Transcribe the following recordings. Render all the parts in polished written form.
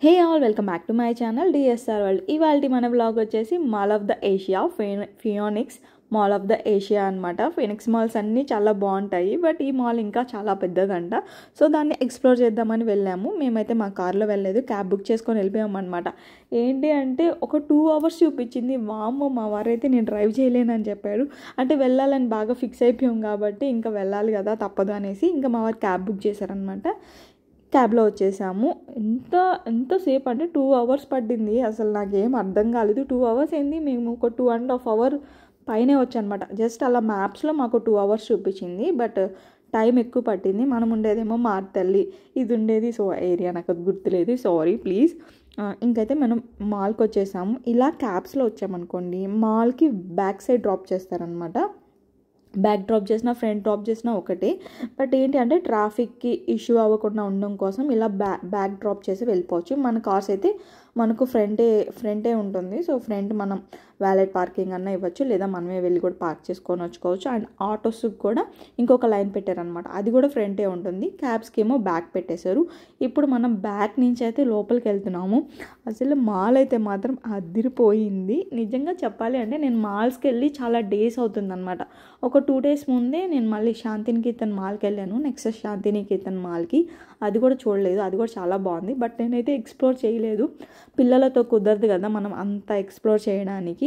Hey all welcome back to my channel DSR world. ఇవాళ మన vlog వచ్చేసి mall of the Asia Phoenix mall of the Asia అనమాట. Phoenix malls అన్నీ చాలా బాగుంటాయి, బట్ ఈ మాల్ ఇంకా చాలా పెద్దదంట. సో దాన్ని ఎక్స్ప్లోర్ చేద్దామని వెళ్ళాము. మేమైతే మా కార్లో వెళ్ళలేదు, క్యాబ్ బుక్ చేసుకొని వెళ్ళిపోయాము అనమాట. ఏంటి అంటే ఒక 2 hours చూపించింది. వామ్మో, మా వారైతే నేను డ్రైవ్ చేయలేనని చెప్పాడు. అంటే వెళ్ళాలని బాగా ఫిక్స్ అయిపోయాం కాబట్టి ఇంకా వెళ్ళాలి కదా, తప్పదు అనేసి ఇంకా మా వారు క్యాబ్ బుక్ చేశారనమాట. క్యాబ్లో వచ్చేసాము. ఎంతసేపు అంటే 2 hours పట్టింది. అసలు నాకేం అర్థం కాలేదు. 2 hours ఏంది, మేము ఒక 2.5 hour పైనే వచ్చానమాట. జస్ట్ అలా మ్యాప్స్లో మాకు 2 hours చూపించింది, బట్ టైం ఎక్కువ పట్టింది. మనం ఉండేదేమో మార్తల్లి, ఇది ఉండేది సో ఏరియా నాకు గుర్తులేదు, సారీ ప్లీజ్. ఇంకైతే మనం మాల్కి వచ్చేసాము. ఇలా క్యాబ్స్లో వచ్చామనుకోండి, మాల్కి బ్యాక్ సైడ్ డ్రాప్ చేస్తారనమాట. బ్యాక్ డ్రాప్ చేసినా ఫ్రంట్ డ్రాప్ చేసినా ఒకటే, బట్ ఏంటి అంటే ట్రాఫిక్కి ఇష్యూ అవ్వకుండా ఉండడం కోసం ఇలా బ్యాక్ డ్రాప్ చేసి వెళ్ళిపోవచ్చు. మన కార్స్ అయితే మనకు ఫ్రంటే ఉంటుంది. సో ఫ్రంట్ మనం వ్యాలెట్ పార్కింగ్ అన్నా ఇవ్వచ్చు, లేదా మనమే వెళ్ళి కూడా పార్క్ చేసుకొని వచ్చుకోవచ్చు. అండ్ ఆటోస్కి కూడా ఇంకొక లైన్ పెట్టారనమాట, అది కూడా ఫ్రంటే ఉంటుంది. క్యాబ్స్కి ఏమో బ్యాక్ పెట్టేశారు. ఇప్పుడు మనం బ్యాక్ నుంచి అయితే లోపలికి వెళ్తున్నాము. అసలు మాల్ అయితే మాత్రం అదిరిపోయింది. నిజంగా చెప్పాలి అంటే నేను మాల్స్కి వెళ్ళి చాలా డేస్ అవుతుంది అనమాట. ఒక 2 days ముందే నేను మళ్ళీ శాంతినికేతన్ మాల్కి వెళ్ళాను, నెక్స్ట్ శాంతినికేతన్ మాల్కి. అది కూడా చూడలేదు, అది కూడా చాలా బాగుంది, బట్ నేనైతే ఎక్స్ప్లోర్ చేయలేదు. పిల్లలతో కుదరదు కదా మనం అంతా ఎక్స్ప్లోర్ చేయడానికి.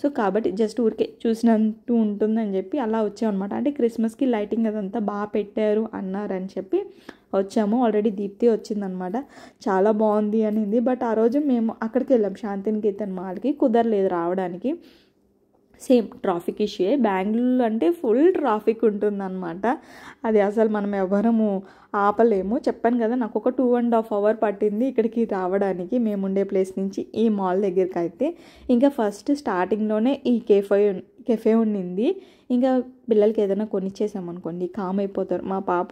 సో కాబట్టి జస్ట్ ఊరికే చూసినట్టు ఉంటుందని చెప్పి అలా వచ్చామన్నమాట. అంటే క్రిస్మస్కి లైటింగ్ అదంతా బాగా పెట్టారు అన్నారని చెప్పి వచ్చాము. ఆల్రెడీ దీప్తి వచ్చిందనమాట, చాలా బాగుంది అనింది. బట్ ఆ రోజు మేము అక్కడికి వెళ్ళాం, శాంతినికేతన్ మాల్కి. కుదరలేదు రావడానికి. Same traffic issue. బెంగళూరు అంటే ఫుల్ ట్రాఫిక్ ఉంటుందన్నమాట. అది అసలు మనం ఎవరము ఆపలేము. చెప్పాను కదా, నాకు ఒక 2.5 hour పట్టింది ఇక్కడికి రావడానికి, మేము ఉండే ప్లేస్ నుంచి ఈ మాల్ దగ్గరికి. అయితే ఇంకా ఫస్ట్ స్టార్టింగ్లోనే ఈ కెఫే ఉండింది. ఇంకా పిల్లలకి ఏదైనా కొనిచ్చేసామనుకోండి కామ్ అయిపోతారు. మా పాప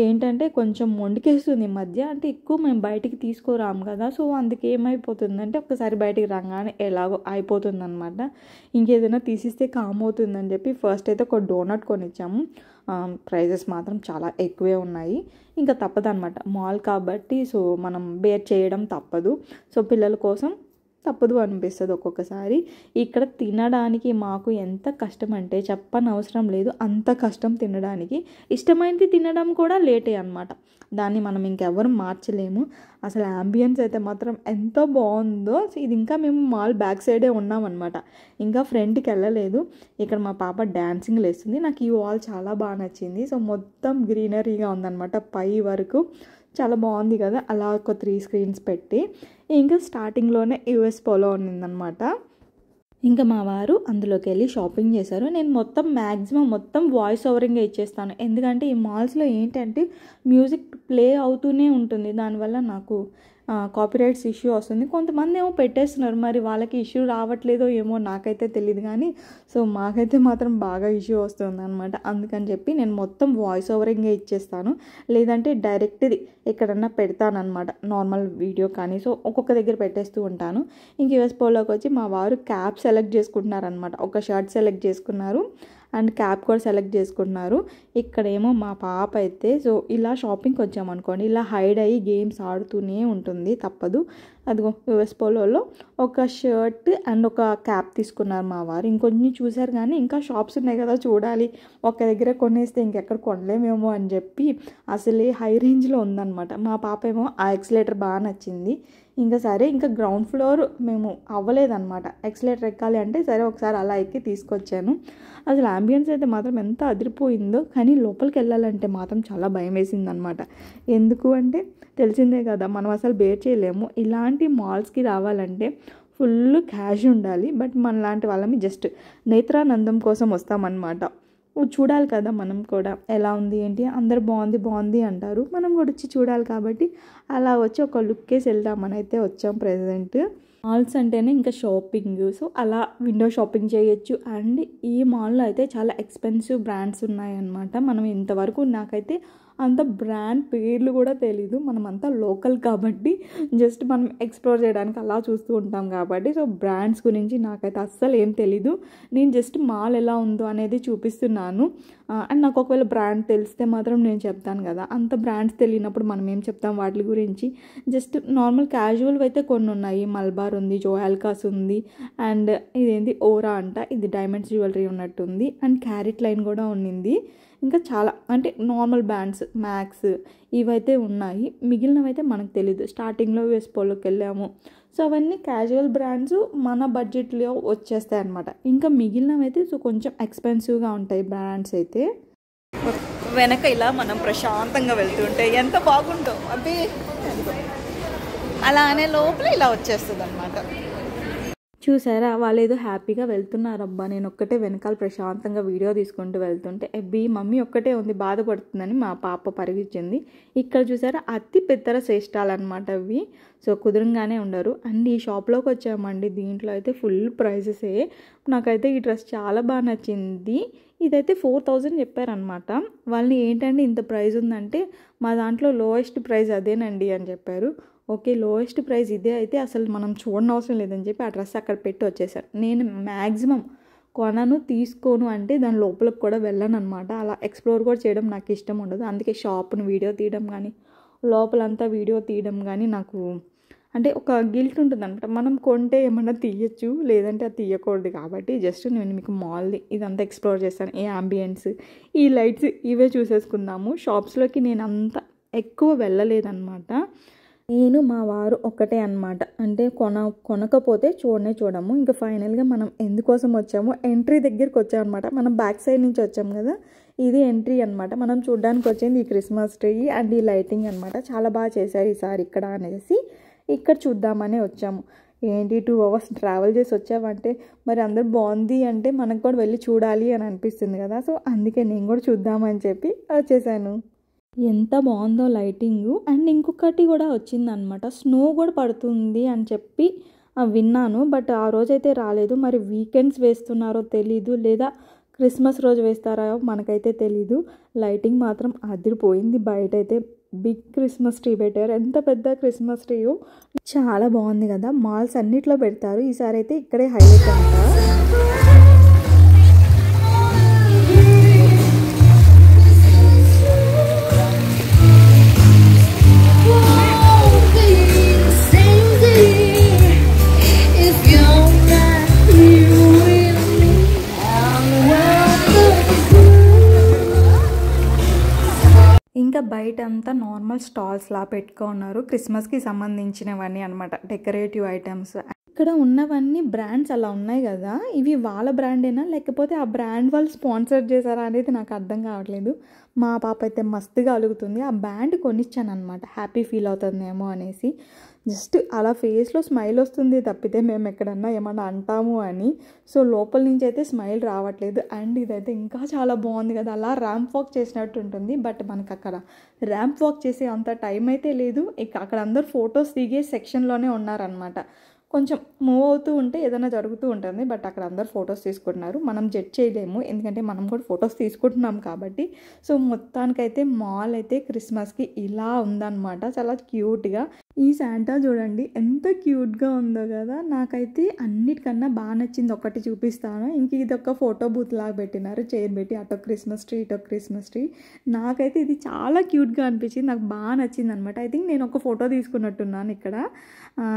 ఏంటంటే కొంచెం మొండికేస్తుంది ఈ మధ్య, అంటే ఎక్కువ మేము బయటికి తీసుకురాము కదా. సో అందుకే ఏమైపోతుందంటే ఒక్కసారి బయటికి రాగానే ఎలాగో అయిపోతుంది అనమాట. ఇంకేదైనా తీసిస్తే కామ్ అవుతుందని చెప్పి ఫస్ట్ అయితే ఒక డోనట్ కొనిచ్చాము. ప్రైజెస్ మాత్రం చాలా ఎక్కువే ఉన్నాయి. ఇంకా తప్పదనమాట, మాల్ కాబట్టి సో మనం బేర్ చేయడం తప్పదు. సో పిల్లల కోసం తప్పదు అనిపిస్తుంది ఒక్కొక్కసారి. ఇక్కడ తినడానికి మాకు ఎంత కష్టం అంటే చెప్పనవసరం లేదు, అంత కష్టం తినడానికి. ఇష్టమైనది తినడం కూడా లేటే అనమాట, దాన్ని మనం ఇంకెవరు మార్చలేము. అసలు యాంబియన్స్ అయితే మాత్రం ఎంత బాగుందో. ఇది ఇంకా మేము మాల్ బ్యాక్ సైడే ఉన్నామన్నమాట, ఇంకా ఫ్రంట్కి వెళ్ళలేదు. ఇక్కడ మా పాప డ్యాన్సింగ్ లేస్తుంది. నాకు ఈ వాల్ చాలా బాగా నచ్చింది. సో మొత్తం గ్రీనరీగా ఉందన్నమాట పై వరకు, చాలా బాగుంది కదా. అలా ఒక 3 screens పెట్టి ఇంకా స్టార్టింగ్లోనే యూఎస్ పోలో ఉన్నిందనమాట. ఇంకా మా వారు అందులోకి వెళ్ళి షాపింగ్ చేశారు. నేను మొత్తం వాయిస్ ఓవరింగ్గా ఇచ్చేస్తాను, ఎందుకంటే ఈ మాల్స్లో ఏంటంటే మ్యూజిక్ ప్లే అవుతూనే ఉంటుంది. దానివల్ల నాకు కాపీరైట్స్ ఇష్యూ వస్తుంది. కొంతమంది ఏమో పెట్టేస్తున్నారు, మరి వాళ్ళకి ఇష్యూ రావట్లేదో ఏమో నాకైతే తెలియదు కానీ, సో మాకైతే మాత్రం బాగా ఇష్యూ వస్తుంది అనమాట. అందుకని చెప్పి నేను మొత్తం వాయిస్ ఓవరింగే ఇచ్చేస్తాను, లేదంటే డైరెక్ట్ది ఎక్కడన్నా పెడతానమాట, నార్మల్ వీడియో కానీ. సో ఒక్కొక్క దగ్గర పెట్టేస్తూ ఉంటాను. ఇంక యూఎస్ పోలోకి వచ్చి మా వారు క్యాప్ సెలెక్ట్ చేసుకుంటున్నారనమాట. ఒక షర్ట్ సెలెక్ట్ చేసుకున్నారు అండ్ క్యాప్ కూడా సెలెక్ట్ చేసుకుంటున్నారు. ఇక్కడేమో మా పాప అయితే సో ఇలా షాపింగ్కి వచ్చామనుకోండి, ఇలా హైడ్ అయ్యి గేమ్స్ ఆడుతూనే ఉంటుంది, తప్పదు. అదిగో యూఎస్ పోలోలో ఒక షర్ట్ అండ్ ఒక క్యాప్ తీసుకున్నారు మా వారు. ఇంకొన్ని చూశారు కానీ ఇంకా షాప్స్ ఉన్నాయి కదా చూడాలి, ఒక దగ్గర కొనేస్తే ఇంకెక్కడ కొనలేమేమో అని చెప్పి అసలే హై రేంజ్లో ఉందన్నమాట. మా పాప ఏమో ఆ ఎక్సలేటర్ బాగా నచ్చింది. ఇంకా సరే, ఇంకా గ్రౌండ్ ఫ్లోర్ మేము అవ్వలేదన్నమాట, ఎక్సలేటర్ ఎక్కాలి అంటే సరే ఒకసారి అలా ఎక్కి తీసుకొచ్చాను. అసలు అంబియన్స్ అయితే మాత్రం ఎంత అదిరిపోయిందో, కానీ లోపలికి వెళ్ళాలంటే మాత్రం చాలా భయం వేసిందనమాట. ఎందుకు అంటే తెలిసిందే కదా, మనం అసలు బేర్ చేయలేము. ఇలాంటి మాల్స్కి రావాలంటే ఫుల్ క్యాష్ ఉండాలి, బట్ మనలాంటి వాళ్ళమి జస్ట్ నేత్రానందం కోసం వస్తామన్నమాట. చూడాలి కదా మనం కూడా ఎలా ఉంది ఏంటి, అందరు బాగుంది అంటారు, మనం కూడా వచ్చి చూడాలి కాబట్టి అలా వచ్చి ఒక లుక్ వేసి వెళ్దామని అయితే వచ్చాం. ప్రెజెంట్ మాల్స్ అంటేనే ఇంకా షాపింగ్, సో అలా విండో షాపింగ్ చేయొచ్చు. అండ్ ఈ మాల్లో అయితే చాలా ఎక్స్పెన్సివ్ బ్రాండ్స్ ఉన్నాయన్నమాట. మనం ఇంతవరకు నాకైతే అంత బ్రాండ్ పేర్లు కూడా తెలీదు. మనం అంతా లోకల్ కాబట్టి జస్ట్ మనం ఎక్స్ప్లోర్ చేయడానికి అలా చూస్తూ ఉంటాం కాబట్టి సో బ్రాండ్స్ గురించి నాకైతే అస్సలు ఏం తెలీదు. నేను జస్ట్ మాల్ ఎలా ఉందో అనేది చూపిస్తున్నాను. అండ్ నాకు ఒకవేళ బ్రాండ్ తెలిస్తే మాత్రం నేను చెప్తాను కదా. అంత బ్రాండ్స్ తెలియనప్పుడు మనం ఏం చెప్తాం వాటి గురించి. జస్ట్ నార్మల్ క్యాజువల్ అయితే కొన్ని ఉన్నాయి. మల్బార్ ఉంది, జోయాల్కాస్ ఉంది, అండ్ ఇదేంటి ఓరా అంట, ఇది డైమండ్స్ జ్యువెలరీ ఉన్నట్టుంది. అండ్ క్యారెట్ లైన్ కూడా ఉన్నింది. ఇంకా చాలా అంటే నార్మల్ బ్రాండ్స్ మ్యాక్స్ ఇవైతే ఉన్నాయి. మిగిలినవైతే మనకు తెలీదు. స్టార్టింగ్లో వెస్పోలోకి వెళ్ళాము. సో అవన్నీ క్యాజువల్ బ్రాండ్స్ మన బడ్జెట్లో వచ్చేస్తాయి అన్నమాట. ఇంకా మిగిలినవైతే సో కొంచెం ఎక్స్పెన్సివ్గా ఉంటాయి బ్రాండ్స్ అయితే. వెనక ఇలా మనం ప్రశాంతంగా వెళ్తుంటే ఎంత బాగుందో అవి అలా అనే లోపల ఇలా వచ్చేస్తుంది అన్నమాట. చూసారా వాళ్ళు ఏదో హ్యాపీగా వెళ్తున్నారు. అబ్బా నేను ఒక్కటే వెనకాల ప్రశాంతంగా వీడియో తీసుకుంటూ వెళ్తుంటే ఎబ్బి మమ్మీ ఒక్కటే ఉంది బాధపడుతుందని మా పాప పరిగించింది. ఇక్కడ చూసారా అతి పెద్దర శ్రేష్టాలు అనమాట అవి. సో కుదురుగానే ఉండరు. అండ్ ఈ షాప్లోకి వచ్చామండి. దీంట్లో అయితే ఫుల్ ప్రైజెసే. నాకైతే ఈ డ్రెస్ చాలా బాగా నచ్చింది. ఇదైతే 4000 చెప్పారనమాట. వాళ్ళని ఏంటంటే ఇంత ప్రైస్ ఉందంటే మా దాంట్లో లోయెస్ట్ ప్రైస్ అదేనండి అని చెప్పారు. ఓకే లోయెస్ట్ ప్రైస్ ఇదే అయితే అసలు మనం చూడనవసరం లేదని చెప్పి ఆ డ్రెస్ అక్కడ పెట్టి వచ్చేసాను. నేను మ్యాక్సిమం కొనను తీసుకోను అంటే దాని లోపలికి కూడా వెళ్ళను అనమాట. అలా ఎక్స్ప్లోర్ కూడా చేయడం నాకు ఇష్టం ఉండదు. అందుకే షాప్ను వీడియో తీయడం కానీ లోపలంతా వీడియో తీయడం కానీ నాకు అంటే ఒక గిల్ట్ ఉంటుంది అనమాట. మనం కొంటే ఏమన్నా తీయచ్చు లేదంటే అది తీయకూడదు కాబట్టి జస్ట్ నేను మీకు మాల్ది ఇదంతా ఎక్స్ప్లోర్ చేస్తాను. ఈ అంబియన్స్ ఈ లైట్స్ ఇవే చూసేసుకుందాము. షాప్స్లోకి నేను అంత ఎక్కువ వెళ్ళలేదన్నమాట. నేను మా వారు ఒక్కటే అనమాట. అంటే కొనకపోతే చూడము. ఇంకా ఫైనల్గా మనం ఎందుకోసం వచ్చామో ఎంట్రీ దగ్గరికి వచ్చామన్నమాట. మనం బ్యాక్ సైడ్ నుంచి వచ్చాం కదా, ఇది ఎంట్రీ అనమాట. మనం చూడడానికి వచ్చింది ఈ క్రిస్మస్ ట్రీ అండ్ ఈ లైటింగ్ అనమాట. చాలా బాగా చేశారు ఈసారి ఇక్కడ అనేసి ఇక్కడ చూద్దామని వచ్చాము. ఏంటి 2 hours ట్రావెల్ చేసి వచ్చామంటే మరి అందరు బాగుంది అంటే మనకు కూడా వెళ్ళి చూడాలి అని అనిపిస్తుంది కదా. సో అందుకే నేను కూడా చూద్దామని చెప్పి వచ్చేసాను. ఎంత బాగుందో లైటింగు. అండ్ ఇంకొకటి కూడా వచ్చిందనమాట, స్నో కూడా పడుతుంది అని చెప్పి విన్నాను. బట్ ఆ రోజైతే రాలేదు. మరి వీకెండ్స్ వేస్తున్నారో తెలీదు లేదా క్రిస్మస్ రోజు వేస్తారో మనకైతే తెలీదు. లైటింగ్ మాత్రం అదిరిపోయింది. బయట అయితే బిగ్ క్రిస్మస్ ట్రీ పెట్టారు. ఎంత పెద్ద క్రిస్మస్ ట్రీయో చాలా బాగుంది కదా. మాల్స్ అన్నిట్లో పెడతారు, ఈసారి అయితే ఇక్కడే హైలైట్ అంట. ఇంకా బయట అంతా నార్మల్ స్టాల్స్లా పెట్టుకున్నారు. క్రిస్మస్కి సంబంధించినవన్నీ అనమాట, డెకరేటివ్ ఐటమ్స్. ఇక్కడ ఉన్నవన్నీ బ్రాండ్స్ అలా ఉన్నాయి కదా, ఇవి వాళ్ళ బ్రాండేనా లేకపోతే ఆ బ్రాండ్ వాళ్ళు స్పాన్సర్ చేశారా అనేది నాకు అర్థం కావట్లేదు. మా పాప అయితే మస్తుగా అలుగుతుంది. ఆ బ్యాండ్ కొనిచ్చాను అనమాట, హ్యాపీ ఫీల్ అవుతుందేమో అనేసి. జస్ట్ అలా ఫేస్లో స్మైల్ వస్తుంది తప్పితే మేము ఎక్కడన్నా ఏమన్నా అంటాము అని. సో లోపల నుంచి అయితే స్మైల్ రావట్లేదు. అండ్ ఇదైతే ఇంకా చాలా బాగుంది కదా, అలా ర్యాంప్ వాక్ చేసినట్టు ఉంటుంది. బట్ మనకు అక్కడ ర్యాంప్ వాక్ చేసే అంత టైం అయితే లేదు. ఇక అక్కడ అందరు ఫొటోస్ దిగే సెక్షన్లోనే ఉన్నారనమాట. కొంచెం మూవ్ అవుతూ ఉంటే ఏదైనా జరుగుతూ ఉంటుంది. బట్ అక్కడ అందరు ఫొటోస్ తీసుకుంటున్నారు. మనం జడ్జ్ చేయలేము ఎందుకంటే మనం కూడా ఫొటోస్ తీసుకుంటున్నాం కాబట్టి. సో మొత్తానికైతే మాల్ అయితే క్రిస్మస్కి ఇలా ఉందన్నమాట, చాలా క్యూట్గా. ఈ శాంటా చూడండి ఎంత క్యూట్గా ఉందో కదా. నాకైతే అన్నిటికన్నా బాగా నచ్చింది, ఒకటి చూపిస్తాను. ఇంక ఇది ఒక ఫోటో బూత్ లాగా పెట్టినారు, చైర్ పెట్టి అటో క్రిస్మస్ ట్రీ ఇటో క్రిస్మస్ ట్రీ. నాకైతే ఇది చాలా క్యూట్గా అనిపించింది, నాకు బాగా నచ్చింది అనమాట. ఐ థింక్ నేను ఒక ఫోటో తీసుకున్నట్టున్నాను ఇక్కడ,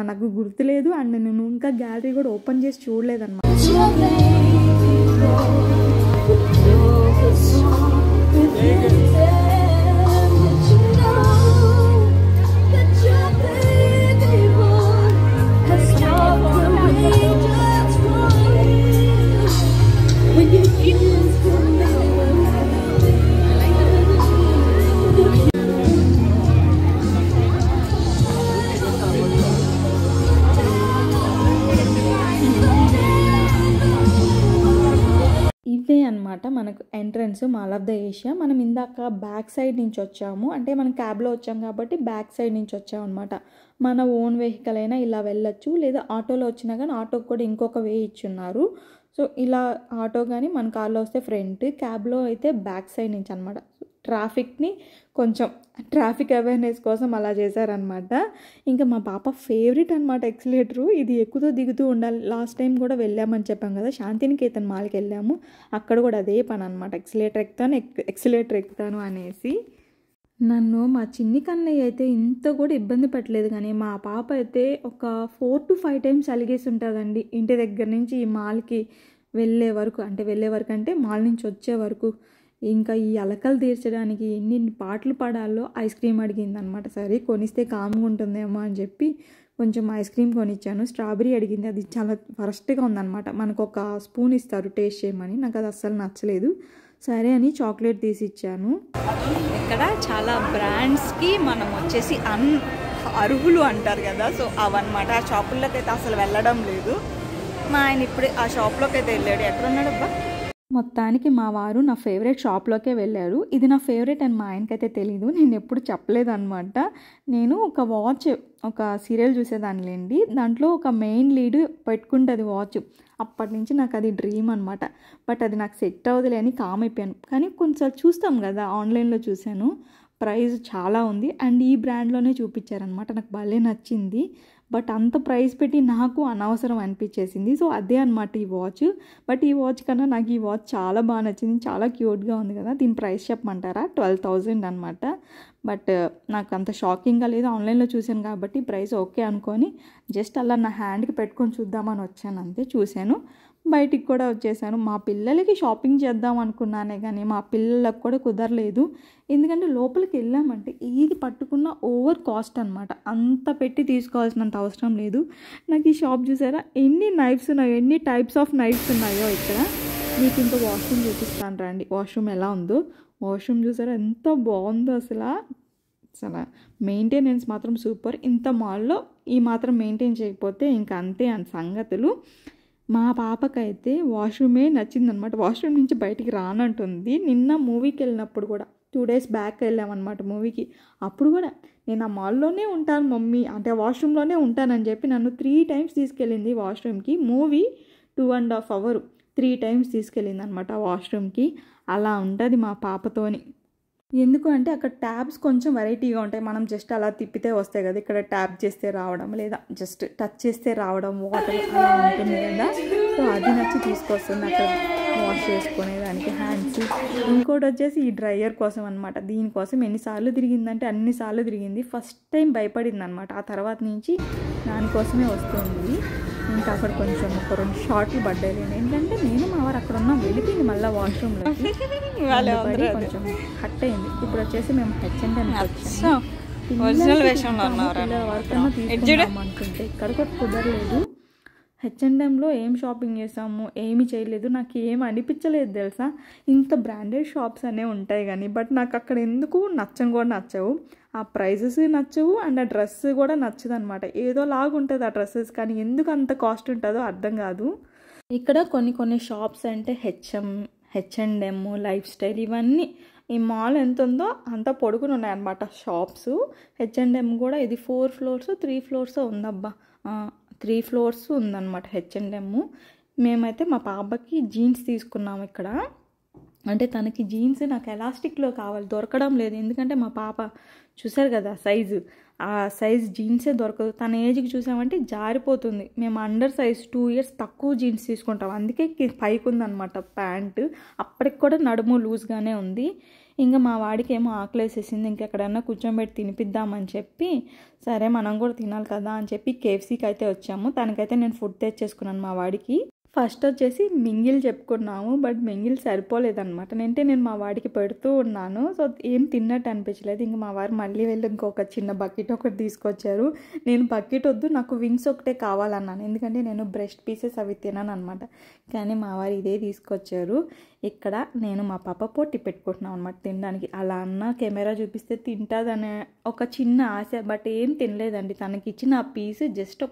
నాకు గుర్తులేదు. అండ్ నేను ఇంకా గ్యాలరీ కూడా ఓపెన్ చేసి చూడలేదన్నమాట. ఇదే అనమాట మనకు entrance mall of the Asia. మనం ఇందాక బ్యాక్ సైడ్ నుంచి వచ్చాము, అంటే మనం క్యాబ్లో వచ్చాం కాబట్టి బ్యాక్ సైడ్ నుంచి వచ్చాము అనమాట. మన ఓన్ వెహికల్ అయినా ఇలా వెళ్ళొచ్చు, లేదా ఆటోలో వచ్చినా కానీ ఆటోకి కూడా ఇంకొక వే ఇచ్చున్నారు. సో ఇలా ఆటో కానీ మన కార్లో వస్తే ఫ్రంట్, క్యాబ్లో అయితే బ్యాక్ సైడ్ నుంచి అనమాట. ట్రాఫిక్ని కొంచెం ట్రాఫిక్ అవేర్నెస్ కోసం అలా చేశారనమాట. ఇంకా మా పాప ఫేవరెట్ అనమాట ఎక్సిలేటరు. ఇది ఎక్కుతూ దిగుతూ ఉండాలి. లాస్ట్ టైం కూడా వెళ్ళామని చెప్పాం కదా, శాంతినికేతన్ మాల్కి వెళ్ళాము. అక్కడ కూడా అదే పని అనమాట, ఎక్సిలేటర్ ఎక్కుతాను అనేసి. నన్ను మా చిన్ని కన్నయ్య అయితే ఇంత కూడా ఇబ్బంది పెట్టలేదు, కానీ మా పాప అయితే ఒక 4 to 5 టైమ్స్ అలిగేసి ఉంటుందండి ఇంటి దగ్గర నుంచి ఈ మాల్కి వెళ్ళే వరకు అంటే మాల్ నుంచి వచ్చే వరకు. ఇంకా ఈ అలకలు తీర్చడానికి ఎన్ని పాటలు పాడాలో ఐస్ క్రీమ్ అడిగింది అనమాట. సరే కొనిస్తే కామ్గా ఉంటుందేమో అని చెప్పి కొంచెం ఐస్ క్రీమ్ కొనిచ్చాను. స్ట్రాబెరీ అడిగింది, అది చాలా వరస్ట్గా ఉందన్నమాట. మనకు ఒక స్పూన్ ఇస్తారు టేస్ట్ చేయమని, నాకు అది అస్సలు నచ్చలేదు. సరే అని చాక్లెట్ తీసి ఇచ్చాను. ఇక్కడ చాలా బ్రాండ్స్కి మనం వచ్చేసి అర్హులు అంటారు కదా, సో అవన్నమాట. ఆ షాపుల్లోకి అయితే అసలు వెళ్ళడం లేదు. మా ఆయన ఇప్పుడు ఆ షాప్లోకి అయితే వెళ్ళాడు. ఎక్కడున్నాడబ్బా? మొత్తానికి మా వారు నా ఫేవరెట్ షాప్లోకే వెళ్ళారు. ఇది నా ఫేవరెట్ అని మా ఆయనకైతే తెలీదు, నేను ఎప్పుడు చెప్పలేదు అనమాట. నేను ఒక సీరియల్ చూసేదానిలేండి, దాంట్లో ఒక మెయిన్ లీడ్ పెట్టుకుంటుంది వాచ్. అప్పటి నుంచి నాకు అది డ్రీమ్ అనమాట. బట్ అది నాకు సెట్ అవ్వదులే అని కామ్ అయిపోయాను. కానీ కొన్నిసార్లు చూస్తాం కదా, ఆన్లైన్లో చూశాను, ప్రైస్ చాలా ఉంది అండ్ ఈ బ్రాండ్లోనే చూపించారనమాట. నాకు భలే నచ్చింది. బట్ అంత ప్రైస్ పెట్టి నాకు అనవసరం అనిపించేసింది. సో అదే అనమాట ఈ వాచ్. బట్ ఈ వాచ్ కన్నా నాకు ఈ వాచ్ చాలా బాగా నచ్చింది, చాలా క్యూట్గా ఉంది కదా. దీని ప్రైస్ చెప్పమంటారా? 12,000 అనమాట. బట్ నాకు అంత షాకింగ్గా లేదు, ఆన్లైన్లో చూశాను కాబట్టి ప్రైస్ ఓకే అనుకొని జస్ట్ అలా నా హ్యాండ్కి పెట్టుకొని చూద్దామని వచ్చాను అంతే. చూశాను, బయటికి కూడా వచ్చేసాను. మా పిల్లలకి షాపింగ్ చేద్దాం అనుకున్నానే కానీ మా పిల్లలకు కూడా కుదరలేదు. ఎందుకంటే లోపలికి వెళ్ళామంటే ఏది పట్టుకున్న ఓవర్ కాస్ట్ అనమాట. అంత పెట్టి తీసుకోవాల్సినంత అవసరం లేదు. నాకు ఈ షాప్ చూసారా, ఎన్ని నైఫ్స్ ఉన్నాయో, ఎన్ని టైప్స్ ఆఫ్ నైఫ్స్ ఉన్నాయో ఇక్కడ. మీకు ఇంకా వాష్రూమ్ చూపిస్తాను రండి. వాష్రూమ్ ఎలా ఉందో, వాష్రూమ్ చూసారా ఎంత బాగుందో అసలు. మెయింటెనెన్స్ మాత్రం సూపర్. ఇంత మాల్లో ఈ మాత్రం మెయింటైన్ చేయకపోతే ఇంకా అంతే అని సంగతులు. మా పాపకైతే వాష్రూమే నచ్చిందనమాట. వాష్రూమ్ నుంచి బయటికి రానంటుంది. నిన్న మూవీకి వెళ్ళినప్పుడు కూడా 2 days బ్యాక్ వెళ్ళామన్నమాట మూవీకి. అప్పుడు కూడా నేను ఆ మాల్లోనే ఉంటాను మమ్మీ, అంటే వాష్రూమ్లోనే ఉంటానని చెప్పి నన్ను 3 times తీసుకెళ్ళింది వాష్రూమ్కి. మూవీ 2.5 hours 3 times తీసుకెళ్ళింది అనమాట వాష్రూమ్కి. అలా ఉంటుంది మా పాపతోని. ఎందుకు అంటే అక్కడ ట్యాబ్స్ కొంచెం వెరైటీగా ఉంటాయి. మనం జస్ట్ అలా తిప్పితే వస్తాయి కదా, ఇక్కడ ట్యాప్ చేస్తే రావడం, లేదా జస్ట్ టచ్ చేస్తే రావడం, వాటర్ అలా ఉంటుంది కదా. సో అది నచ్చి తీసుకొస్తుంది అక్కడ వాష్ చేసుకునేదానికి హ్యాండ్స్. ఇంకోటి వచ్చేసి ఈ డ్రైయర్ కోసం అనమాట. దీనికోసం ఎన్నిసార్లు తిరిగిందంటే అన్నిసార్లు తిరిగింది. ఫస్ట్ టైం భయపడింది అనమాట, ఆ తర్వాత నుంచి దానికోసమే వస్తుంది. ఇంకా అక్కడ కొంచెం ఒక 2 షార్ట్లు పడ్డాయి. ఏంటంటే నేను మా వారు అక్కడ ఉన్నాం, వెళ్ళిపోయింది మళ్ళీ వాష్రూమ్లో కొంచెం హట్ అయింది. ఇప్పుడు వచ్చేసి మేము H&M వచ్చాము. అనుకుంటే ఇక్కడ కూడా కుదరలేదు. H&Mలో ఏం షాపింగ్ చేసాము, ఏమి చేయలేదు, నాకు ఏం అనిపించలేదు తెలుసా. ఇంత బ్రాండెడ్ షాప్స్ అనే ఉంటాయి కానీ బట్ నాకు అక్కడ ఎందుకు నచ్చవు. ఆ ప్రైజెస్ నచ్చవు అండ్ ఆ డ్రెస్ కూడా నచ్చదు అనమాట. ఏదో లాగా ఉంటుంది ఆ డ్రెస్సెస్, కానీ ఎందుకు అంత కాస్ట్ ఉంటుందో అర్థం కాదు. ఇక్కడ కొన్ని షాప్స్ అంటే H&M, లైఫ్ స్టైల్, ఇవన్నీ ఈ మాల్ ఎంత ఉందో అంత పొడుగుని ఉన్నాయన్నమాట షాప్స్. H&M కూడా ఇది 4 floors 3 floors ఉందబ్బా, 3 floors ఉందన్నమాట H&M. మేమైతే మా పాపకి జీన్స్ తీసుకున్నాము ఇక్కడ. అంటే తనకి జీన్స్ నాకు ఎలాస్టిక్లో కావాలి, దొరకడం లేదు. ఎందుకంటే మా పాప చూసారు కదా సైజు, ఆ సైజ్ జీన్సే దొరకదు. తన ఏజ్కి చూసామంటే జారిపోతుంది. మేము అండర్ సైజ్ 2 years తక్కువ జీన్స్ తీసుకుంటాం, అందుకే పైకి ఉందన్నమాట ప్యాంటు. అప్పటికి కూడా నడుము లూజ్గానే ఉంది. ఇంకా మా వాడికి ఏమో ఆకలేసేసింది, ఇంకెక్కడన్నా కూర్చోబెట్టి తినిపిద్దామని చెప్పి సరే మనం కూడా తినాలి కదా అని చెప్పి KFCకి అయితే వచ్చాము. తనకైతే నేను ఫుడ్ తెచ్చేసుకున్నాను మా వాడికి. ఫస్ట్ వచ్చేసి మింగిల్ చెప్పుకున్నాము, బట్ మింగిల్ సరిపోలేదన్నమాట. నేను మా వాడికి పెడుతూ ఉన్నాను, సో ఏం తిన్నట్టు అనిపించలేదు. ఇంక మా వారు మళ్ళీ వెళ్ళి ఇంకొక చిన్న బకెట్ ఒకటి తీసుకొచ్చారు. నేను బకెట్ వద్దు, నాకు వింగ్స్ ఒకటే కావాలన్నాను, ఎందుకంటే నేను బ్రెస్ట్ పీసెస్ అవి తినాను అనమాట. కానీ మా వారు ఇదే తీసుకొచ్చారు. ఇక్కడ నేను మా పాప పోటీ పెట్టుకుంటున్నాను అనమాట తినడానికి. అలా అన్న కెమెరా చూపిస్తే తింటుందనే ఒక చిన్న ఆశ, బట్ ఏం తినలేదండి. తనకి ఇచ్చిన ఆ పీస్ జస్ట్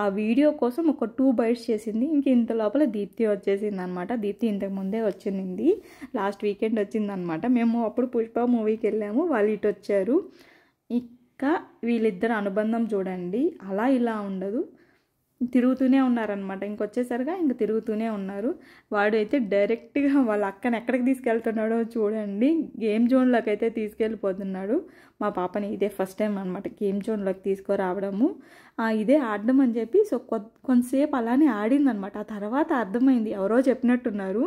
ఆ వీడియో కోసం ఒక 2 bites చేసింది. ఇంక ఇంత లోపల దీప్తి వచ్చేసింది అనమాట. దీప్తి ఇంతకు ముందే వచ్చింది, లాస్ట్ వీకెండ్ వచ్చిందనమాట. మేము అప్పుడు పుష్ప మూవీకి వెళ్ళాము, వాళ్ళు ఇటు వచ్చారు. ఇంకా వీళ్ళిద్దరు అనుబంధం చూడండి, అలా ఇలా ఉండదు. తిరుగుతూనే ఉన్నారనమాట. ఇంకొచ్చేసరిగా ఇంక తిరుగుతూనే ఉన్నారు. వాడు అయితే డైరెక్ట్గా వాళ్ళ అక్కని ఎక్కడికి తీసుకెళ్తున్నాడో చూడండి, గేమ్ జోన్లోకి అయితే తీసుకెళ్ళిపోతున్నాడు. మా పాపని ఇదే ఫస్ట్ టైం అనమాట గేమ్ జోన్లోకి తీసుకురావడము. ఇదే ఆడడం అని చెప్పి సో కొంతసేపు అలానే ఆడిందనమాట. ఆ తర్వాత అర్థమైంది, ఎవరో చెప్పినట్టున్నారు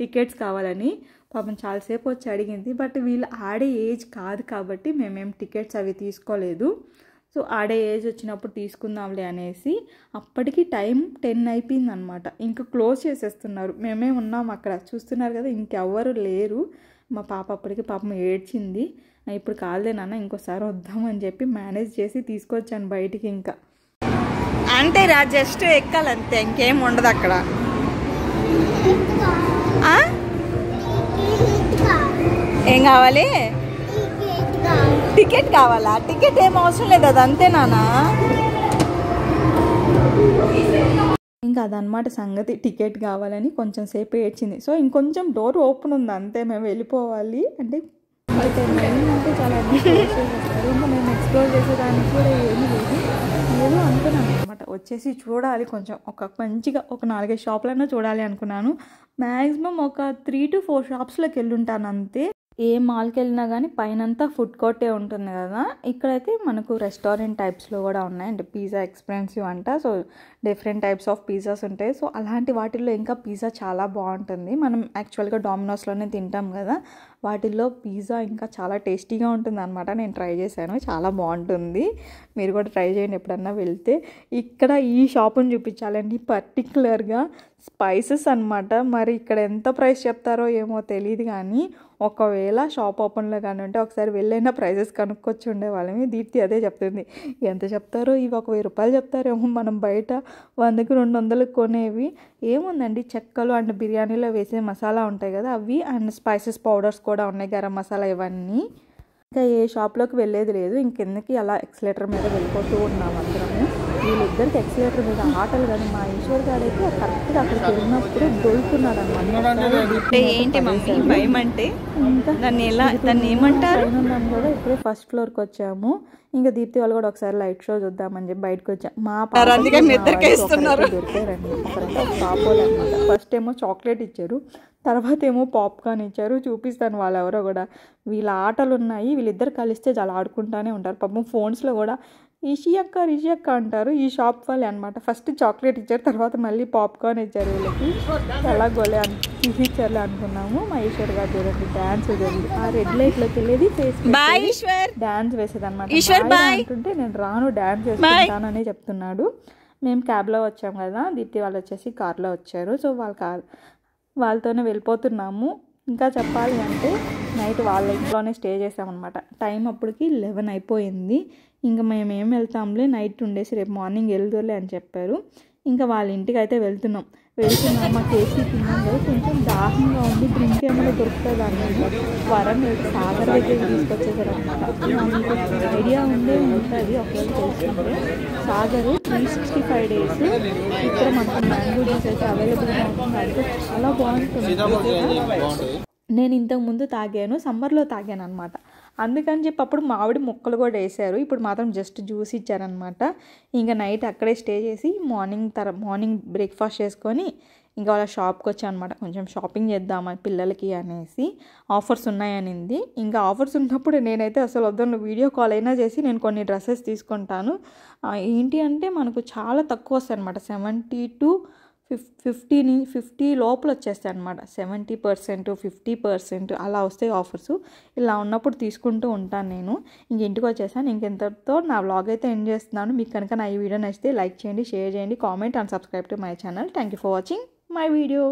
టికెట్స్ కావాలని. పాపం చాలాసేపు వచ్చి అడిగింది. బట్ వీళ్ళు ఆడే ఏజ్ కాదు కాబట్టి మేమేం టికెట్స్ అవి తీసుకోలేదు. సో ఆడే ఏజ్ వచ్చినప్పుడు తీసుకుందాంలే అనేసి అప్పటికి టైం 10 అయిపోయిందనమాట. ఇంకా క్లోజ్ చేసేస్తున్నారు. మేమే ఉన్నాం అక్కడ, చూస్తున్నారు కదా, ఇంకెవ్వరు లేరు. మా పాప అప్పటికి పాపం ఏడ్చింది. ఇప్పుడు కాదులే నాన్న, ఇంకోసారి వద్దామని చెప్పి మేనేజ్ చేసి తీసుకొచ్చాను బయటికి. ఇంకా అంటే రా జస్ట్ ఎక్కాలంతే, ఇంకేం ఉండదు అక్కడ. ఏం కావాలి? టికెట్ కావాలా? టికెట్ ఏం అవసరం లేదు, అది అంతే నాన్న. ఇంకా అదనమాట సంగతి. టికెట్ కావాలని కొంచెం సేపు ఏడ్చింది. సో ఇంకొంచెం డోర్ ఓపెన్ ఉంది అంతే, మేము వెళ్ళిపోవాలి. అంటే అంటే చాలా అన్ని చేసేస్తారు. ఇంకా మేము ఎక్స్ప్లోర్ చేసేదానికి కూడా ఏమీ లేదు. ఏదో అనుకున్నాను అనమాట, వచ్చేసి చూడాలి కొంచెం, ఒక మంచిగా ఒక 4-5 షాపులైనా చూడాలి అనుకున్నాను. మ్యాక్సిమం ఒక 3 to 4 షాప్స్లోకి వెళ్ళుంటాను అంతే. ఏ మాల్కి వెళ్ళినా కానీ పైనంతా ఫుడ్ కోర్టే ఉంటుంది కదా. ఇక్కడైతే మనకు రెస్టారెంట్ టైప్స్లో కూడా ఉన్నాయి. అంటే పిజ్జా ఎక్స్పెన్సివ్ అంట. So different types of pizzas ఉంటాయి. సో అలాంటి వాటిల్లో ఇంకా పిజ్జా చాలా బాగుంటుంది. మనం యాక్చువల్గా డామినోస్లోనే తింటాం కదా, వాటిల్లో పిజ్జా ఇంకా చాలా టేస్టీగా ఉంటుంది అనమాట. నేను ట్రై చేశాను, చాలా బాగుంటుంది. మీరు కూడా ట్రై చేయండి ఎప్పుడన్నా వెళ్తే. ఇక్కడ ఈ షాపుని చూపించాలండి, పర్టికులర్గా స్పైసెస్ అనమాట. మరి ఇక్కడ ఎంత ప్రైస్ చెప్తారో ఏమో తెలియదు, కానీ ఒకవేళ షాప్ ఓపెన్లో కానీ ఉంటే ఒకసారి వెళ్ళైనా ప్రైజెస్ కనుక్కొచ్చి ఉండేవాళ్ళమి. దీప్తి అదే చెప్తుంది, ఎంత చెప్తారో ఇవి, ఒక 1000 రూపాయలు చెప్తారేమో. మనం బయట 100కి 200 కొనేవి ఏముందండి, చెక్కలు అండ్ బిర్యానీలో వేసే మసాలా ఉంటాయి కదా అవి, అండ్ స్పైసెస్ పౌడర్స్ కూడా ఉన్నాయి, గరం మసాలా ఇవన్నీ. ఇంకా ఏ షాప్లోకి వెళ్ళేది లేదు. ఇంకెందుకు అలా ఎక్సలేటర్ మీద వెళ్ళిపోతూ ఉన్నాం అందరము. వీళ్ళిద్దరికి ఎక్సలేటర్ మీద ఆటలు కానీ, మా ఈశ్వర్ గారు అయితే కరెక్ట్గా అక్కడికి వెళ్ళినప్పుడు దొరుకుతున్నాడు అనమాట. ఏంటి మమ్మీ భయం అంటే, ఇంకా దాన్ని ఏమంటారు కూడా. ఇప్పుడే ఫస్ట్ ఫ్లోర్కి వచ్చాము. ఇంకా దీప్తి వాళ్ళు కూడా ఒకసారి లైట్ షో చూద్దామని చెప్పి బయటకు వచ్చాం. మా దొరికారండి ఒకరంటే పాపోలు అనమాట. ఫస్ట్ ఏమో చాక్లెట్ ఇచ్చారు, తర్వాత ఏమో పాప్కార్న్ ఇచ్చారు. చూపిస్తాను వాళ్ళు ఎవరో కూడా. వీళ్ళ ఆటలు ఉన్నాయి, వీళ్ళిద్దరు కలిస్తే చాలా ఆడుకుంటానే ఉంటారు. పాపం ఫోన్స్లో కూడా రిషి అక్క అంటారు. ఈ షాప్ వాళ్ళే అనమాట. ఫస్ట్ చాక్లెట్ ఇచ్చారు, తర్వాత మళ్ళీ పాప్కార్న్ ఇచ్చారు. వీళ్ళకి ఎలా గోలే తీసిచ్చారులే అనుకున్నాము. మా ఈశ్వర్ గారు చూడండి డ్యాన్స్ వేసేది, ఆ రెడ్ లైట్లోకి వెళ్ళేది ఫేస్ డ్యాన్స్ వేసేది అనమాట. అంటుంటే నేను రాను, డ్యాన్స్ వేసుకుంటానని చెప్తున్నాడు. మేము క్యాబ్లో వచ్చాము కదా, దీప్తి వాళ్ళు వచ్చేసి కార్లో వచ్చారు. సో వాళ్ళతోనే వెళ్ళిపోతున్నాము. ఇంకా చెప్పాలి అంటే నైట్ వాళ్ళ ఇంట్లోనే స్టే చేసామన్నమాట. టైం అప్పటికి 11 అయిపోయింది. ఇంకా మేము ఏం వెళ్తాంలే, నైట్ ఉండేసి రేపు మార్నింగ్ వెళ్దులే అని చెప్పారు. ఇంకా వాళ్ళ ఇంటికి అయితే వెళ్తున్నాం. మాకు ఏసీ తిన్నాం కదా, కొంచెం దాహంగా ఉంది, డ్రింక్ ఏమైనా దొరుకుతుంది అన్నమాట. వరం సాగర్ దగ్గర తీసుకొచ్చేసారు అనమాట. ఐడియా ఉండే ఉంటుంది ఒకవేళ తెలుసుకుంటే. సాగర్ 365 days ఇక్కడ మనకు మ్యాంగో జ్యూస్ అయితే అవైలబుల్గా ఉంటుంది. అయితే చాలా బాగుంటుంది. నేను ఇంతకుముందు తాగాను, సమ్మర్లో తాగాను అనమాట. అందుకని చెప్పి అప్పుడు మామిడి ముక్కలు కూడా వేసారు. ఇప్పుడు మాత్రం జస్ట్ జ్యూస్ ఇచ్చారనమాట. ఇంకా నైట్ అక్కడే స్టే చేసి మార్నింగ్ బ్రేక్ఫాస్ట్ చేసుకొని ఇంకా వాళ్ళ షాప్కి వచ్చాను అనమాట. కొంచెం షాపింగ్ చేద్దామని పిల్లలకి అనేసి ఆఫర్స్ ఉన్నాయనింది. ఇంకా ఆఫర్స్ ఉన్నప్పుడు నేనైతే అసలు వద్దు, వీడియో కాల్ అయినా చేసి నేను కొన్ని డ్రెస్సెస్ తీసుకుంటాను. ఏంటి అంటే మనకు చాలా తక్కువ వస్తాయి అనమాట. 70 to 50 లోపల వచ్చేస్తాయి అనమాట. 70%, 50% అలా వస్తాయి ఆఫర్స్. ఇలా ఉన్నప్పుడు తీసుకుంటూ ఉంటాను నేను. ఇంటికి వచ్చేసాను. ఇంకెంతతో నా వ్లాగ్ అయితే ఎండ్ చేస్తున్నాను. మీకు కనుక నా ఈ వీడియో నచ్చితే లైక్ చేయండి, షేర్ చేయండి, comment and subscribe to my channel. Thank you for watching my video.